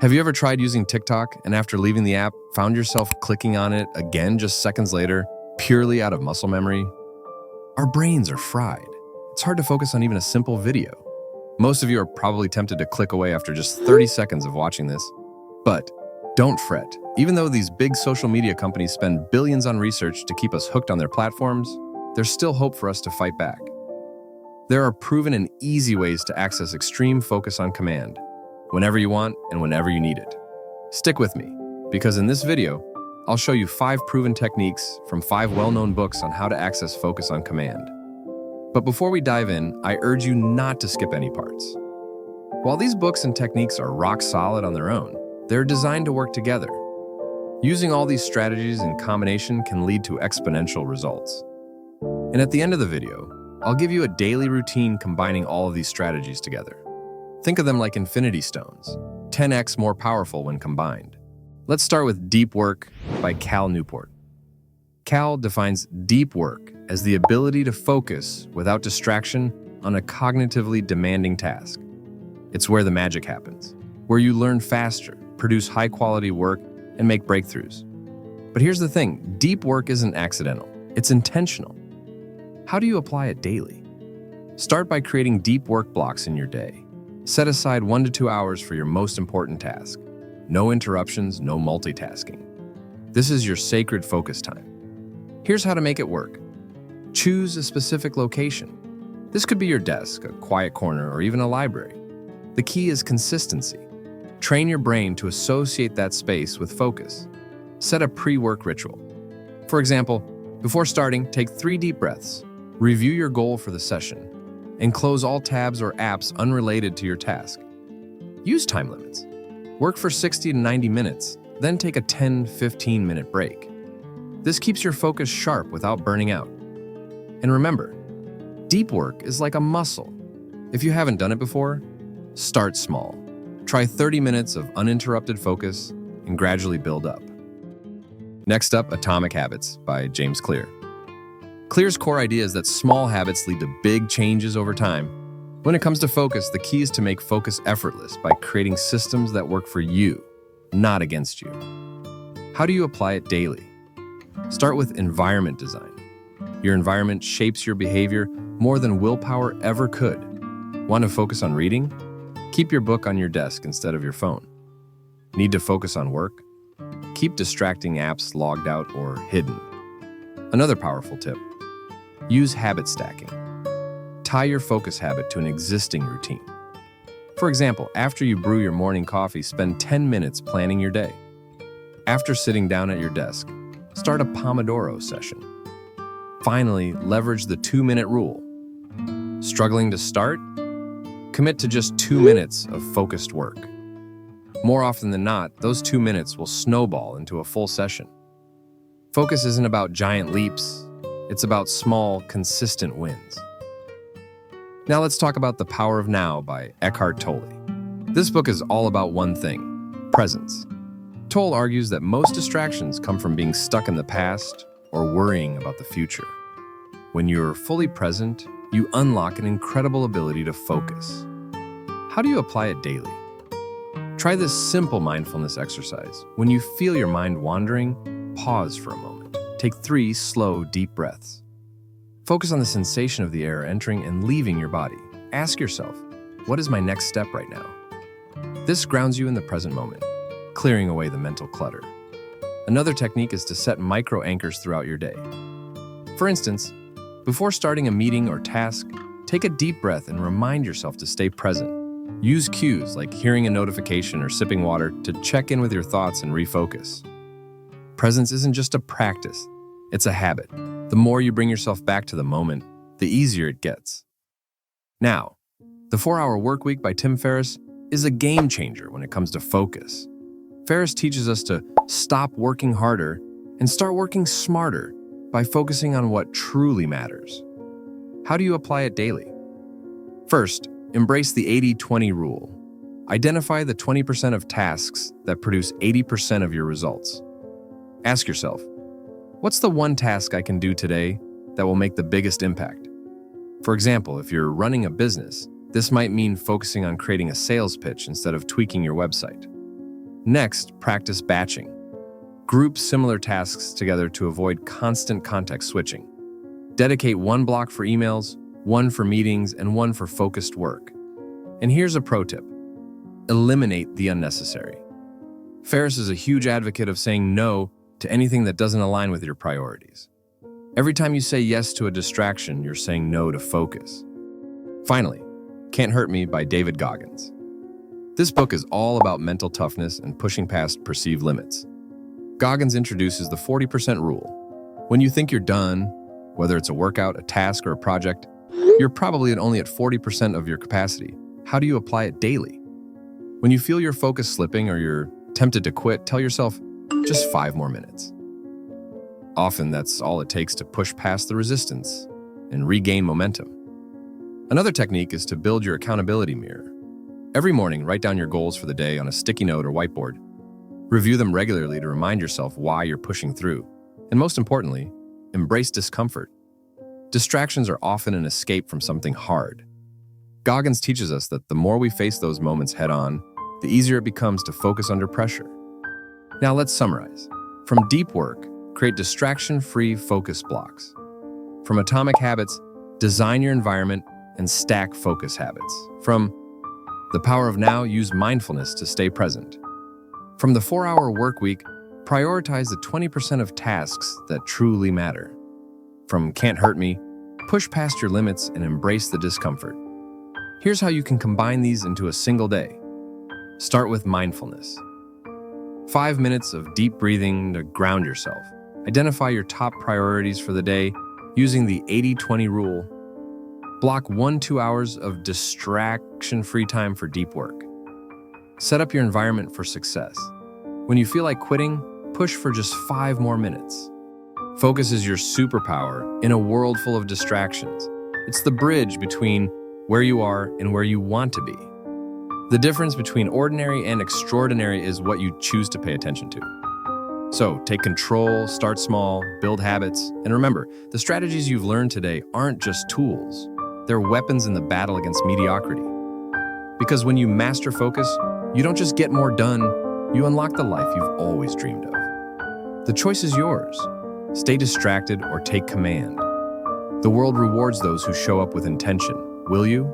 Have you ever tried using TikTok and after leaving the app, found yourself clicking on it again just seconds later, purely out of muscle memory? Our brains are fried. It's hard to focus on even a simple video. Most of you are probably tempted to click away after just 30 seconds of watching this. But don't fret. Even though these big social media companies spend billions on research to keep us hooked on their platforms, there's still hope for us to fight back. There are proven and easy ways to access extreme focus on command, whenever you want and whenever you need it. Stick with me, because in this video, I'll show you 5 proven techniques from 5 well-known books on how to access focus on command. But before we dive in, I urge you not to skip any parts. While these books and techniques are rock solid on their own, they're designed to work together. Using all these strategies in combination can lead to exponential results. And at the end of the video, I'll give you a daily routine combining all of these strategies together. Think of them like infinity stones, 10x more powerful when combined. Let's start with Deep Work by Newport. Cal defines deep work as the ability to focus without distraction on a cognitively demanding task. It's where the magic happens, where you learn faster, produce high-quality work, and make breakthroughs. But here's the thing, deep work isn't accidental, it's intentional. How do you apply it daily? Start by creating deep work blocks in your day. Set aside 1 to 2 hours for your most important task. No interruptions, no multitasking. This is your sacred focus time. Here's how to make it work. Choose a specific location. This could be your desk, a quiet corner, or even a library. The key is consistency. Train your brain to associate that space with focus. Set a pre-work ritual. For example, before starting, take 3 deep breaths. Review your goal for the session, and close all tabs or apps unrelated to your task. Use time limits. Work for 60 to 90 minutes, then take a 10-15 minute break. This keeps your focus sharp without burning out. And remember, deep work is like a muscle. If you haven't done it before, start small. Try 30 minutes of uninterrupted focus and gradually build up. Next up, Atomic Habits by James Clear. Clear's core idea is that small habits lead to big changes over time. When it comes to focus, the key is to make focus effortless by creating systems that work for you, not against you. How do you apply it daily? Start with environment design. Your environment shapes your behavior more than willpower ever could. Want to focus on reading? Keep your book on your desk instead of your phone. Need to focus on work? Keep distracting apps logged out or hidden. Another powerful tip: use habit stacking. Tie your focus habit to an existing routine. For example, after you brew your morning coffee, spend 10 minutes planning your day. After sitting down at your desk, start a Pomodoro session. Finally, leverage the 2-minute rule. Struggling to start? Commit to just 2 minutes of focused work. More often than not, those 2 minutes will snowball into a full session. Focus isn't about giant leaps, it's about small, consistent wins. Now let's talk about The Power of Now by Eckhart Tolle. This book is all about one thing: presence. Tolle argues that most distractions come from being stuck in the past or worrying about the future. When you're fully present, you unlock an incredible ability to focus. How do you apply it daily? Try this simple mindfulness exercise. When you feel your mind wandering, pause for a moment. Take 3 slow, deep breaths. Focus on the sensation of the air entering and leaving your body. Ask yourself, what is my next step right now? This grounds you in the present moment, clearing away the mental clutter. Another technique is to set micro anchors throughout your day. For instance, before starting a meeting or task, take a deep breath and remind yourself to stay present. Use cues like hearing a notification or sipping water to check in with your thoughts and refocus. Presence isn't just a practice, it's a habit. The more you bring yourself back to the moment, the easier it gets. Now, The 4-Hour Workweek by Tim Ferriss is a game changer when it comes to focus. Ferriss teaches us to stop working harder and start working smarter by focusing on what truly matters. How do you apply it daily? First, embrace the 80-20 rule. Identify the 20% of tasks that produce 80% of your results. Ask yourself, what's the one task I can do today that will make the biggest impact? For example, if you're running a business, this might mean focusing on creating a sales pitch instead of tweaking your website. Next, practice batching. Group similar tasks together to avoid constant context switching. Dedicate one block for emails, one for meetings, and one for focused work. And here's a pro tip. Eliminate the unnecessary. Ferriss is a huge advocate of saying no to anything that doesn't align with your priorities. Every time you say yes to a distraction, you're saying no to focus. Finally, Can't Hurt Me by David Goggins. This book is all about mental toughness and pushing past perceived limits. Goggins introduces the 40% rule. When you think you're done, whether it's a workout, a task, or a project, you're probably only at 40% of your capacity. How do you apply it daily? When you feel your focus slipping or you're tempted to quit, tell yourself, just 5 more minutes. Often that's all it takes to push past the resistance and regain momentum. Another technique is to build your accountability mirror. Every morning, write down your goals for the day on a sticky note or whiteboard. Review them regularly to remind yourself why you're pushing through. And most importantly, embrace discomfort. Distractions are often an escape from something hard. Goggins teaches us that the more we face those moments head-on, the easier it becomes to focus under pressure. Now let's summarize. From deep work, create distraction-free focus blocks. From atomic habits, design your environment and stack focus habits. From the power of now, use mindfulness to stay present. From the 4-hour workweek, prioritize the 20% of tasks that truly matter. From Can't Hurt Me, push past your limits and embrace the discomfort. Here's how you can combine these into a single day. Start with mindfulness. 5 minutes of deep breathing to ground yourself. Identify your top priorities for the day using the 80-20 rule. Block 1-2 hours of distraction-free time for deep work. Set up your environment for success. When you feel like quitting, push for just 5 more minutes. Focus is your superpower in a world full of distractions. It's the bridge between where you are and where you want to be. The difference between ordinary and extraordinary is what you choose to pay attention to. So, take control, start small, build habits, and remember, the strategies you've learned today aren't just tools. They're weapons in the battle against mediocrity. Because when you master focus, you don't just get more done, you unlock the life you've always dreamed of. The choice is yours. Stay distracted or take command. The world rewards those who show up with intention. Will you?